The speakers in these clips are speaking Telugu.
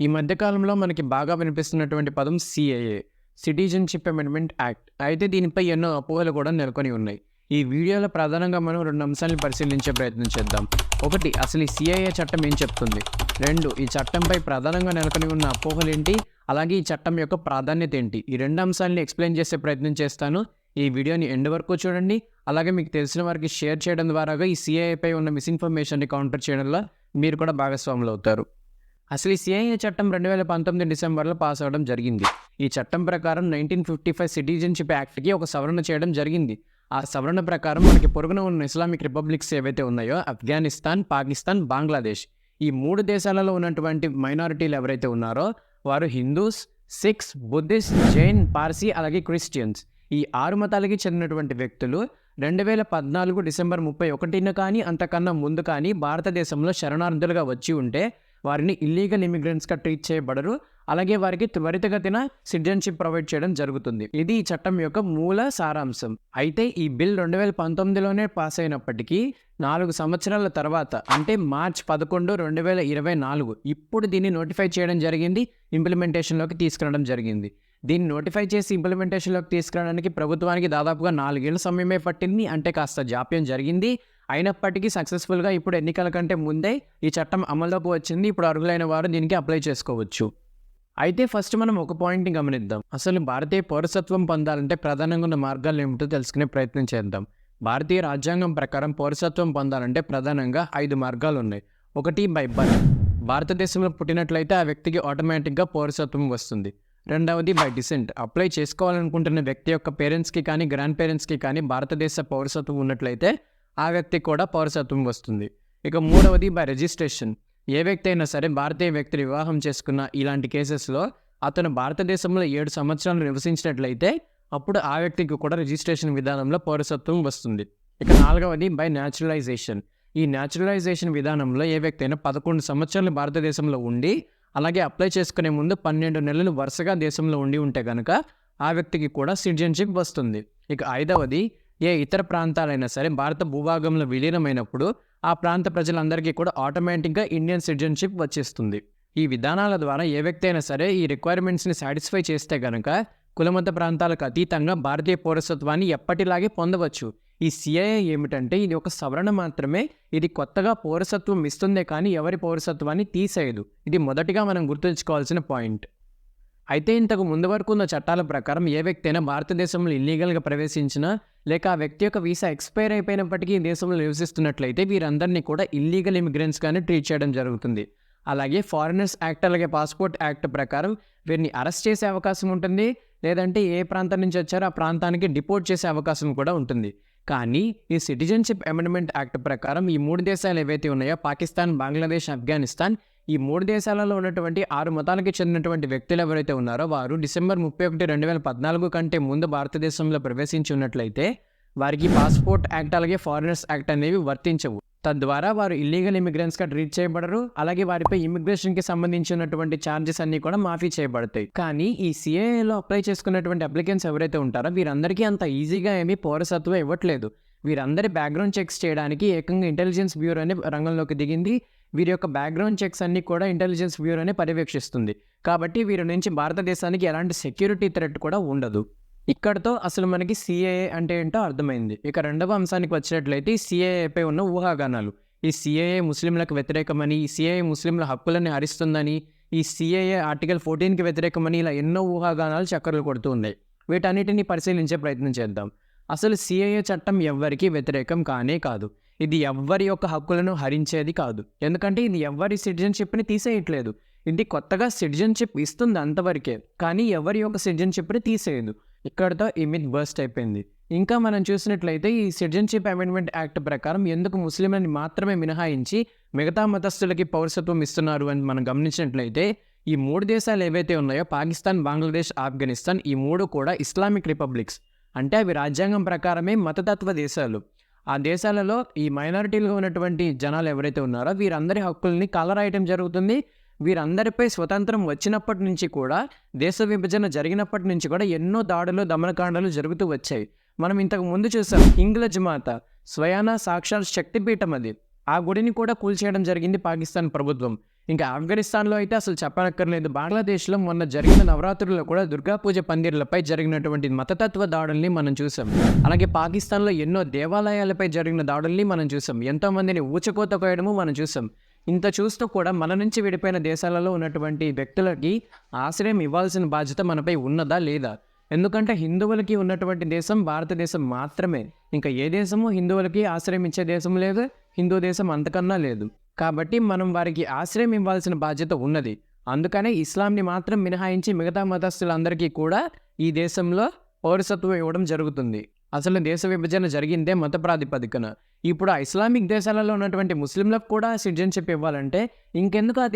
ఈ మధ్య కాలంలో మనకి బాగా వినిపిస్తున్నటువంటి పదం సిఏఏ, సిటిజన్‌షిప్ అమెండ్మెంట్ యాక్ట్. అయితే దీనిపై ఎన్నో అపోహలు కూడా నెలకొని ఉన్నాయి. ఈ వీడియోలో ప్రధానంగా మనం 2 అంశాలను పరిశీలించే ప్రయత్నం చేద్దాం. 1, అసలు ఈ సిఏఏ చట్టం ఏం చెప్తుంది? 2, ఈ చట్టంపై ప్రధానంగా నెలకొని ఉన్న అపోహలేంటి? అలాగే ఈ చట్టం యొక్క ప్రాధాన్యత ఏంటి? ఈ 2 అంశాలని ఎక్స్‌ప్లెయిన్ చేసే ప్రయత్నం చేస్తాను. ఈ వీడియోని ఎండ్ వరకు చూడండి. అలాగే మీకు తెలిసిన వారికి షేర్ చేయడం ద్వారాగా ఈ సిఏఏపై ఉన్న మిస్‌ఇన్ఫర్మేషన్‌ని కౌంటర్ చేయడంలో మీరు కూడా భాగస్వాములవుతారు. అసలు ఈ సిఏఏ చట్టం 2019 డిసెంబర్లో పాస్ అవ్వడం జరిగింది. ఈ చట్టం ప్రకారం 1955 సిటిజన్షిప్ యాక్ట్కి ఒక సవరణ చేయడం జరిగింది. ఆ సవరణ ప్రకారం మనకి పొరుగున ఉన్న ఇస్లామిక్ రిపబ్లిక్స్ ఏవైతే ఉన్నాయో ఆఫ్ఘనిస్తాన్, పాకిస్తాన్, బంగ్లాదేశ్, ఈ 3 దేశాలలో ఉన్నటువంటి మైనారిటీలు ఎవరైతే ఉన్నారో వారు Hindus, Sikhs, Buddhist, Jain, Parsi అలాగే క్రిస్టియన్స్, ఈ 6 మతాలకి చెందినటువంటి వ్యక్తులు 2014 డిసెంబర్ 31న కానీ అంతకన్నా ముందు కానీ భారతదేశంలో శరణార్థులుగా వచ్చి ఉంటే వారిని ఇల్లీగల్ ఇమిగ్రెంట్స్గా ట్రీట్ చేయబడరు. అలాగే వారికి త్వరితగతిన సిటిజన్షిప్ ప్రొవైడ్ చేయడం జరుగుతుంది. ఇది ఈ చట్టం యొక్క మూల సారాంశం. అయితే ఈ బిల్ 2019లోనే పాస్ అయినప్పటికీ 4 సంవత్సరాల తర్వాత అంటే మార్చ్ 11, 2024 ఇప్పుడు దీన్ని నోటిఫై చేయడం జరిగింది, ఇంప్లిమెంటేషన్లోకి తీసుకురావడం జరిగింది. దీన్ని నోటిఫై చేసి ఇంప్లిమెంటేషన్లోకి తీసుకురావడానికి ప్రభుత్వానికి దాదాపుగా 4 ఏళ్ల సమయమే పట్టింది. అంటే కాస్త జాప్యం జరిగింది. అయినప్పటికీ సక్సెస్ఫుల్గా ఇప్పుడు ఎన్నికల కంటే ముందే ఈ చట్టం అమల్లోకి వచ్చింది. ఇప్పుడు అర్హులైన వారు దీనికి అప్లై చేసుకోవచ్చు. అయితే ఫస్ట్ మనం ఒక పాయింట్ని గమనిద్దాం. అసలు భారతీయ పౌరసత్వం పొందాలంటే ప్రధానంగా ఉన్న మార్గాలు ఏమిటో తెలుసుకునే ప్రయత్నం చేద్దాం. భారతీయ రాజ్యాంగం ప్రకారం పౌరసత్వం పొందాలంటే ప్రధానంగా 5 మార్గాలు ఉన్నాయి. 1, బై బర్త్, భారతదేశంలో పుట్టినట్లయితే ఆ వ్యక్తికి ఆటోమేటిక్గా పౌరసత్వం వస్తుంది. 2, బై డిసెంట్, అప్లై చేసుకోవాలనుకుంటున్న వ్యక్తి యొక్క పేరెంట్స్కి కానీ గ్రాండ్ పేరెంట్స్కి కానీ భారతదేశ పౌరసత్వం ఉన్నట్లయితే ఆ వ్యక్తికి కూడా పౌరసత్వం వస్తుంది. ఇక 3, బై రిజిస్ట్రేషన్, ఏ వ్యక్తి అయినా సరే భారతీయ వ్యక్తిని వివాహం చేసుకున్న ఇలాంటి కేసెస్లో అతను భారతదేశంలో 7 సంవత్సరాలు నివసించినట్లయితే అప్పుడు ఆ వ్యక్తికి కూడా రిజిస్ట్రేషన్ విధానంలో పౌరసత్వం వస్తుంది. ఇక 4, బై న్యాచురలైజేషన్, ఈ న్యాచురలైజేషన్ విధానంలో ఏ వ్యక్తి అయినా 11 సంవత్సరాలు భారతదేశంలో ఉండి అలాగే అప్లై చేసుకునే ముందు 12 నెలలు వరుసగా దేశంలో ఉండి ఉంటే కనుక ఆ వ్యక్తికి కూడా సిటిజన్షిప్ వస్తుంది. ఇక 5, ఏ ఇతర ప్రాంతాలైనా సరే భారత భూభాగంలో విలీనమైనప్పుడు ఆ ప్రాంత ప్రజలందరికీ కూడా ఆటోమేటిక్గా ఇండియన్ సిటిజన్షిప్ వచ్చేస్తుంది. ఈ విధానాల ద్వారా ఏ వ్యక్తి అయినా సరే ఈ రిక్వైర్మెంట్స్ని సాటిస్ఫై చేస్తే కనుక కులమత ప్రాంతాలకు అతీతంగా భారతీయ పౌరసత్వాన్ని ఎప్పటిలాగే పొందవచ్చు. ఈ సిఏఏ ఏమిటంటే ఇది ఒక సవరణ మాత్రమే. ఇది కొత్తగా పౌరసత్వం ఇస్తుందే కానీ ఎవరి పౌరసత్వాన్ని తీసేయదు. ఇది మొదటిగా మనం గుర్తుంచుకోవాల్సిన పాయింట్. అయితే ఇంతకు ముందు వరకు ఉన్న చట్టాల ప్రకారం ఏ వ్యక్తి అయినా భారతదేశంలో ఇల్లీగల్గా ప్రవేశించినా లేక ఆ వ్యక్తి యొక్క వీసా ఎక్స్పైర్ అయిపోయినప్పటికీ ఈ దేశంలో నివసిస్తున్నట్లయితే వీరందరినీ కూడా ఇల్లీగల్ ఇమిగ్రెంట్స్గానే ట్రీట్ చేయడం జరుగుతుంది. అలాగే ఫారినర్స్ యాక్ట్ అలాగే పాస్పోర్ట్ యాక్ట్ ప్రకారం వీరిని అరెస్ట్ చేసే అవకాశం ఉంటుంది, లేదంటే ఏ ప్రాంతం నుంచి వచ్చారో ఆ ప్రాంతానికి డిపోర్ట్ చేసే అవకాశం కూడా ఉంటుంది. కానీ ఈ సిటిజన్షిప్ అమెండ్మెంట్ యాక్ట్ ప్రకారం ఈ 3 దేశాలు ఏవైతే ఉన్నాయో పాకిస్తాన్, బంగ్లాదేశ్, ఆఫ్ఘనిస్తాన్, ఈ 3 దేశాలలో ఉన్నటువంటి 6 మతాలకి చెందినటువంటి వ్యక్తులు ఎవరైతే ఉన్నారో వారు డిసెంబర్ 31, 2014 కంటే ముందు భారతదేశంలో ప్రవేశించి ఉన్నట్లయితే వారికి పాస్పోర్ట్ యాక్ట్ అలాగే ఫారినర్స్ యాక్ట్ అనేవి వర్తించవు. తద్వారా వారు ఇల్లీగల్ ఇమిగ్రెంట్స్గా ట్రీట్ చేయబడరు. అలాగే వారిపై ఇమిగ్రేషన్కి సంబంధించినటువంటి ఛార్జెస్ అన్నీ కూడా మాఫీ చేయబడతాయి. కానీ ఈ సిఏఏలో అప్లై చేసుకున్నటువంటి అప్లికెంట్స్ ఎవరైతే ఉంటారో వీరందరికీ అంత ఈజీగా ఏమీ పౌరసత్వం ఇవ్వట్లేదు. వీరందరి బ్యాక్గ్రౌండ్ చెక్స్ చేయడానికి ఏకంగా ఇంటెలిజెన్స్ బ్యూరో అనే రంగంలోకి దిగింది. వీరి యొక్క బ్యాక్గ్రౌండ్ చెక్స్ అన్ని కూడా ఇంటెలిజెన్స్ బ్యూరోనే పర్యవేక్షిస్తుంది. కాబట్టి వీరి నుంచి భారతదేశానికి ఎలాంటి సెక్యూరిటీ థ్రెట్ కూడా ఉండదు. ఇక్కడతో అసలు మనకి సిఏఏ అంటే ఏంటో అర్థమైంది. ఇక 2వ అంశానికి వచ్చినట్లయితే ఈ సిఏఏపై ఉన్న ఊహాగానాలు. ఈ సిఏఏ ముస్లింలకు వ్యతిరేకమని, ఈ సిఏఏ ముస్లింల హక్కులని హరిస్తుందని, ఈ సిఏఏ ఆర్టికల్ 14కి వ్యతిరేకమని ఇలా ఎన్నో ఊహాగానాలు చక్కర్లు కొడుతూ ఉన్నాయి. వీటన్నిటిని పరిశీలించే ప్రయత్నం చేద్దాం. అసలు సిఏఏ చట్టం ఎవ్వరికీ వ్యతిరేకం కానే కాదు. ఇది ఎవ్వరి యొక్క హక్కులను హరించేది కాదు. ఎందుకంటే ఇది ఎవ్వరి సిటిజన్షిప్ని తీసేయట్లేదు. ఇది కొత్తగా సిటిజన్షిప్ ఇస్తుంది అంతవరకే, కానీ ఎవరి యొక్క సిటిజన్షిప్ని తీసేయదు. ఇక్కడతో ఈ మిత్ బర్స్ట్ అయిపోయింది. ఇంకా మనం చూసినట్లయితే ఈ సిటిజన్షిప్ అమెండ్మెంట్ యాక్ట్ ప్రకారం ఎందుకు ముస్లింలని మాత్రమే మినహాయించి మిగతా మతస్థులకి పౌరసత్వం ఇస్తున్నారు అని మనం గమనించినట్లయితే ఈ 3 దేశాలు ఏవైతే ఉన్నాయో పాకిస్తాన్, బంగ్లాదేశ్, ఆఫ్ఘనిస్తాన్, ఈ 3 కూడా ఇస్లామిక్ రిపబ్లిక్స్. అంటే అవి రాజ్యాంగం ప్రకారమే మతతత్వ దేశాలు. ఆ దేశాలలో ఈ మైనారిటీలుగా ఉన్నటువంటి జనాలు ఎవరైతే ఉన్నారో వీరందరి హక్కుల్ని కాలరాయటం జరుగుతుంది. వీరందరిపై స్వతంత్రం వచ్చినప్పటి నుంచి కూడా, దేశ విభజన జరిగినప్పటి నుంచి కూడా ఎన్నో దాడులు, దమనకాండాలు జరుగుతూ వచ్చాయి. మనం ఇంతకు ముందు చూసాం ఇంగ్లజ్ మాత స్వయాన సాక్షాత్ శక్తిపీఠం అది. ఆ గుడిని కూడా కూల్చేయడం జరిగింది పాకిస్తాన్ ప్రభుత్వం. ఇంకా ఆఫ్ఘనిస్తాన్లో అయితే అసలు చెప్పనక్కర్లేదు. బంగ్లాదేశ్లో మొన్న జరిగిన నవరాత్రుల్లో కూడా దుర్గా పూజ పందిర్లపై జరిగినటువంటి మతతత్వ దాడుల్ని మనం చూసాం. అలాగే పాకిస్తాన్లో ఎన్నో దేవాలయాలపై జరిగిన దాడుల్ని మనం చూసాం. ఎంతోమందిని ఊచకోత కోయడము మనం చూసాం. ఇంత చూస్తూ కూడా మన నుంచి విడిపోయిన దేశాలలో ఉన్నటువంటి వ్యక్తులకి ఆశ్రయం ఇవ్వాల్సిన బాధ్యత మనపై ఉన్నదా లేదా? ఎందుకంటే హిందువులకి ఉన్నటువంటి దేశం భారతదేశం మాత్రమే. ఇంకా ఏ దేశము హిందువులకి ఆశ్రయం ఇచ్చే దేశం లేదు, హిందూ దేశం అంతకన్నా లేదు. కాబట్టి మనం వారికి ఆశ్రయం ఇవ్వాల్సిన బాధ్యత ఉన్నది. అందుకనే ఇస్లాంని మాత్రం మినహాయించి మిగతా మతస్థులందరికీ కూడా ఈ దేశంలో పౌరసత్వం ఇవ్వడం జరుగుతుంది. అసలు దేశ విభజన జరిగిందే మత ప్రాతిపదికన. ఇప్పుడు ఆ ఇస్లామిక్ దేశాలలో ఉన్నటువంటి ముస్లింలకు కూడా సిటిజన్షిప్ ఇవ్వాలంటే ఇంకెందుకు ఆ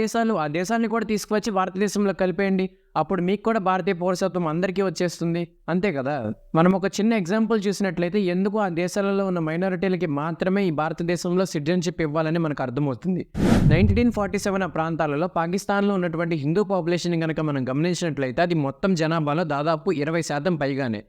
దేశాన్ని కూడా తీసుకువచ్చి భారతదేశంలో కలిపేయండి. అప్పుడు మీకు కూడా భారతీయ పౌరసత్వం అందరికీ వచ్చేస్తుంది. అంతే కదా. మనం ఒక చిన్న ఎగ్జాంపుల్ చూసినట్లయితే ఎందుకు ఆ దేశాలలో ఉన్న మైనారిటీలకి మాత్రమే ఈ భారతదేశంలో సిటిజన్షిప్ ఇవ్వాలని మనకు అర్థమవుతుంది. 1947 ఆ ప్రాంతాలలో పాకిస్తాన్లో ఉన్నటువంటి హిందూ పాపులేషన్ కనుక మనం గమనించినట్లయితే అది మొత్తం జనాభాలో దాదాపు 20% పైగానే.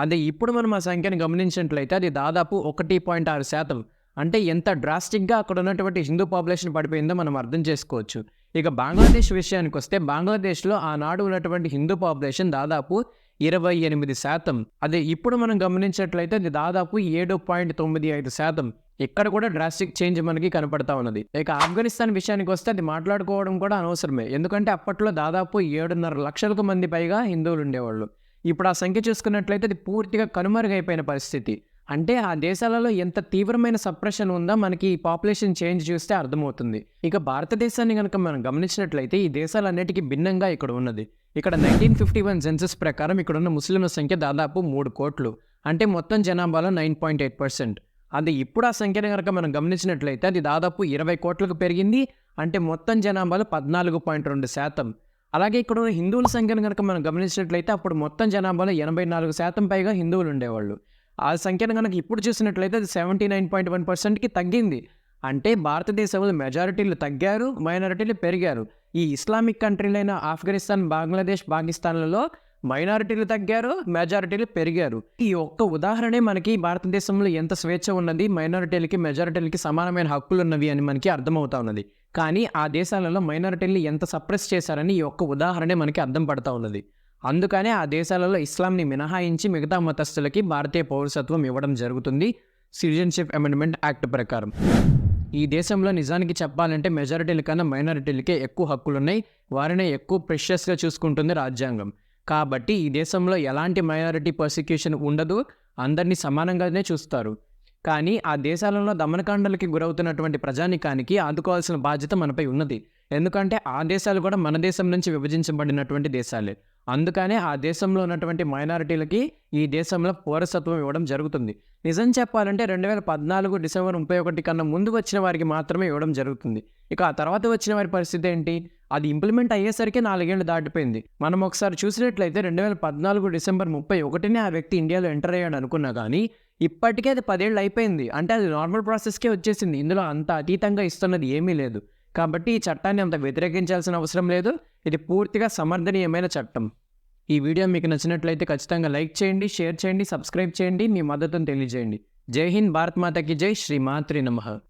అదే ఇప్పుడు మనం ఆ సంఖ్యను గమనించినట్లయితే అది దాదాపు 1.6%. అంటే ఎంత డ్రాస్టిక్గా అక్కడ ఉన్నటువంటి హిందూ పాపులేషన్ పడిపోయిందో మనం అర్థం చేసుకోవచ్చు. ఇక బంగ్లాదేశ్ విషయానికి వస్తే బంగ్లాదేశ్లో ఆనాడు ఉన్నటువంటి హిందూ పాపులేషన్ దాదాపు 28%. అదే ఇప్పుడు మనం గమనించినట్లయితే అది దాదాపు 7.95%. ఇక్కడ కూడా డ్రాస్టిక్ చేంజ్ మనకి కనపడతా ఉన్నది. ఇక ఆఫ్ఘనిస్తాన్ విషయానికి వస్తే అది మాట్లాడుకోవడం కూడా అనవసరమే. ఎందుకంటే అప్పట్లో దాదాపు 7.5 లక్షలకు మంది పైగా హిందువులు ఉండేవాళ్ళు. ఇప్పుడు ఆ సంఖ్య చూసుకున్నట్లయితే అది పూర్తిగా కనుమరుగైపోయిన పరిస్థితి. అంటే ఆ దేశాలలో ఎంత తీవ్రమైన సప్రెషన్ ఉందో మనకి ఈ పాపులేషన్ చేంజ్ చూస్తే అర్థమవుతుంది. ఇక భారతదేశాన్ని కనుక మనం గమనించినట్లయితే ఈ దేశాలన్నిటికీ భిన్నంగా ఇక్కడ ఉన్నది. ఇక్కడ 1951 సెన్సస్ ప్రకారం ఇక్కడున్న ముస్లింల సంఖ్య దాదాపు 3 కోట్లు. అంటే మొత్తం జనాభాలో 9.8%. అది ఇప్పుడు ఆ సంఖ్యను కనుక మనం గమనించినట్లయితే అది దాదాపు 20 కోట్లకు పెరిగింది. అంటే మొత్తం జనాభాలో 14.2%. అలాగే ఇక్కడ ఉన్న హిందువుల సంఖ్యను కనుక మనం గమనించినట్లయితే అప్పుడు మొత్తం జనాభాలో 84% పైగా హిందువులు ఉండేవాళ్ళు. ఆ సంఖ్యను కనుక ఇప్పుడు చూసినట్లయితే అది 79.1%కి తగ్గింది. అంటే భారతదేశంలో మెజారిటీలు తగ్గారు, మైనారిటీలు పెరిగారు. ఈ ఇస్లామిక్ కంట్రీలైన ఆఫ్ఘనిస్తాన్, బంగ్లాదేశ్, పాకిస్తాన్లలో మైనారిటీలు తగ్గారు, మెజారిటీలు పెరిగారు. ఈ ఒక్క ఉదాహరణే మనకి భారతదేశంలో ఎంత స్వేచ్ఛ ఉన్నది, మైనారిటీలకి మెజారిటీలకి సమానమైన హక్కులు ఉన్నవి అని మనకి అర్థమవుతా ఉన్నది. కానీ ఆ దేశాలలో మైనారిటీలు ఎంత సప్రెస్ చేశారని ఈ ఒక్క ఉదాహరణే మనకి అర్థం పడతా ఉన్నది. అందుకనే ఆ దేశాలలో ఇస్లాంని మినహాయించి మిగతా మతస్థులకి భారతీయ పౌరసత్వం ఇవ్వడం జరుగుతుంది సిటిజన్షిప్ అమెండ్మెంట్ యాక్ట్ ప్రకారం. ఈ దేశంలో నిజానికి చెప్పాలంటే మెజారిటీల కన్నా మైనారిటీలకే ఎక్కువ హక్కులున్నాయి. వారినే ఎక్కువ ప్రెషియస్గా చూసుకుంటుంది రాజ్యాంగం. కాబట్టి ఈ దేశంలో ఎలాంటి మైనారిటీ పర్సిక్యూషన్ ఉండదు, అందరినీ సమానంగానే చూస్తారు. కానీ ఆ దేశాలలో దమనకాండలకి గురవుతున్నటువంటి ప్రజానికానికి ఆదుకోవాల్సిన బాధ్యత మనపై ఉన్నది. ఎందుకంటే ఆ దేశాలు కూడా మన దేశం నుంచి విభజించబడినటువంటి దేశాలే. అందుకనే ఆ దేశంలో ఉన్నటువంటి మైనారిటీలకి ఈ దేశంలో పౌరసత్వం ఇవ్వడం జరుగుతుంది. నిజం చెప్పాలంటే 2014 డిసెంబర్ 31 కన్నా ముందు వచ్చిన వారికి మాత్రమే ఇవ్వడం జరుగుతుంది. ఇక ఆ తర్వాత వచ్చిన వారి పరిస్థితి ఏంటి? అది ఇంప్లిమెంట్ అయ్యేసరికి 4 ఏళ్ళు దాటిపోయింది. మనం ఒకసారి చూసినట్లయితే 2014 డిసెంబర్ 31నే ఆ వ్యక్తి ఇండియాలో ఎంటర్ అయ్యాడు అనుకున్నా కానీ ఇప్పటికే అది 10 ఏళ్ళు అయిపోయింది. అంటే అది నార్మల్ ప్రాసెస్కే వచ్చేసింది. ఇందులో అంత అతీతంగా ఇస్తున్నది ఏమీ లేదు. కాబట్టి ఈ చట్టాన్ని అంత వ్యతిరేకించాల్సిన అవసరం లేదు. ఇది పూర్తిగా సమర్థనీయమైన చట్టం. ఈ వీడియో మీకు నచ్చినట్లయితే ఖచ్చితంగా లైక్ చేయండి, షేర్ చేయండి, సబ్స్క్రైబ్ చేయండి, మీ మద్దతును తెలియజేయండి. జై హింద్, భారత్ మాతాకి జై, శ్రీ మాత్రే నమః.